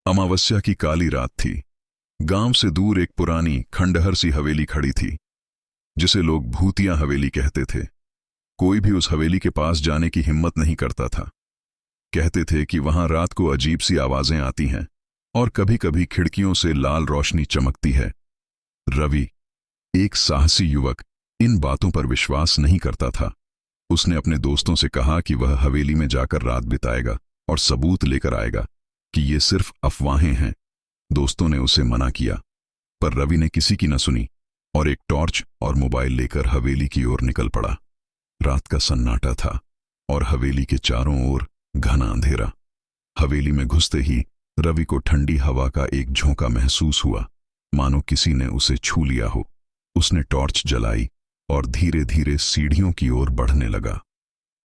अमावस्या की काली रात थी। गांव से दूर एक पुरानी खंडहर सी हवेली खड़ी थी, जिसे लोग भूतिया हवेली कहते थे। कोई भी उस हवेली के पास जाने की हिम्मत नहीं करता था। कहते थे कि वहां रात को अजीब सी आवाजें आती हैं और कभी कभी खिड़कियों से लाल रोशनी चमकती है। रवि, एक साहसी युवक, इन बातों पर विश्वास नहीं करता था। उसने अपने दोस्तों से कहा कि वह हवेली में जाकर रात बिताएगा और सबूत लेकर आएगा कि ये सिर्फ अफवाहें हैं। दोस्तों ने उसे मना किया, पर रवि ने किसी की न सुनी और एक टॉर्च और मोबाइल लेकर हवेली की ओर निकल पड़ा। रात का सन्नाटा था और हवेली के चारों ओर घना अंधेरा। हवेली में घुसते ही रवि को ठंडी हवा का एक झोंका महसूस हुआ, मानो किसी ने उसे छू लिया हो। उसने टॉर्च जलाई और धीरे धीरे सीढ़ियों की ओर बढ़ने लगा।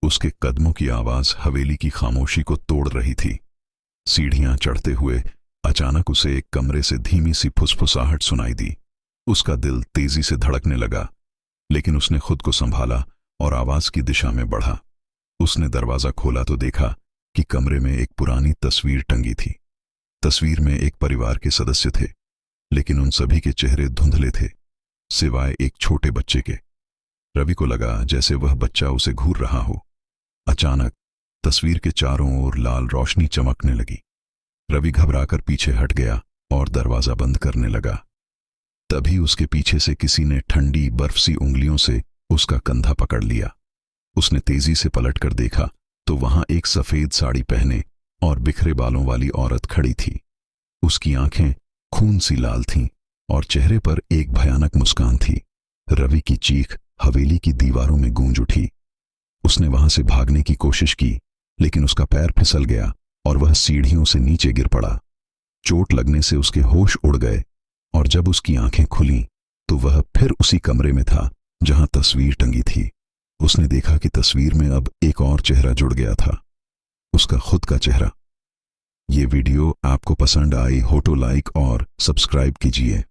उसके कदमों की आवाज हवेली की खामोशी को तोड़ रही थी। सीढ़ियां चढ़ते हुए अचानक उसे एक कमरे से धीमी सी फुसफुसाहट सुनाई दी। उसका दिल तेजी से धड़कने लगा, लेकिन उसने खुद को संभाला और आवाज की दिशा में बढ़ा। उसने दरवाजा खोला तो देखा कि कमरे में एक पुरानी तस्वीर टंगी थी। तस्वीर में एक परिवार के सदस्य थे, लेकिन उन सभी के चेहरे धुंधले थे, सिवाय एक छोटे बच्चे के। रवि को लगा जैसे वह बच्चा उसे घूर रहा हो। अचानक तस्वीर के चारों ओर लाल रोशनी चमकने लगी। रवि घबराकर पीछे हट गया और दरवाजा बंद करने लगा। तभी उसके पीछे से किसी ने ठंडी बर्फ सी उंगलियों से उसका कंधा पकड़ लिया। उसने तेजी से पलटकर देखा तो वहां एक सफेद साड़ी पहने और बिखरे बालों वाली औरत खड़ी थी। उसकी आंखें खून सी लाल थीं और चेहरे पर एक भयानक मुस्कान थी। रवि की चीख हवेली की दीवारों में गूंज उठी। उसने वहां से भागने की कोशिश की, लेकिन उसका पैर फिसल गया और वह सीढ़ियों से नीचे गिर पड़ा। चोट लगने से उसके होश उड़ गए और जब उसकी आंखें खुलीं तो वह फिर उसी कमरे में था जहां तस्वीर टंगी थी। उसने देखा कि तस्वीर में अब एक और चेहरा जुड़ गया था, उसका खुद का चेहरा। ये वीडियो आपको पसंद आई हो तो लाइक और सब्सक्राइब कीजिए।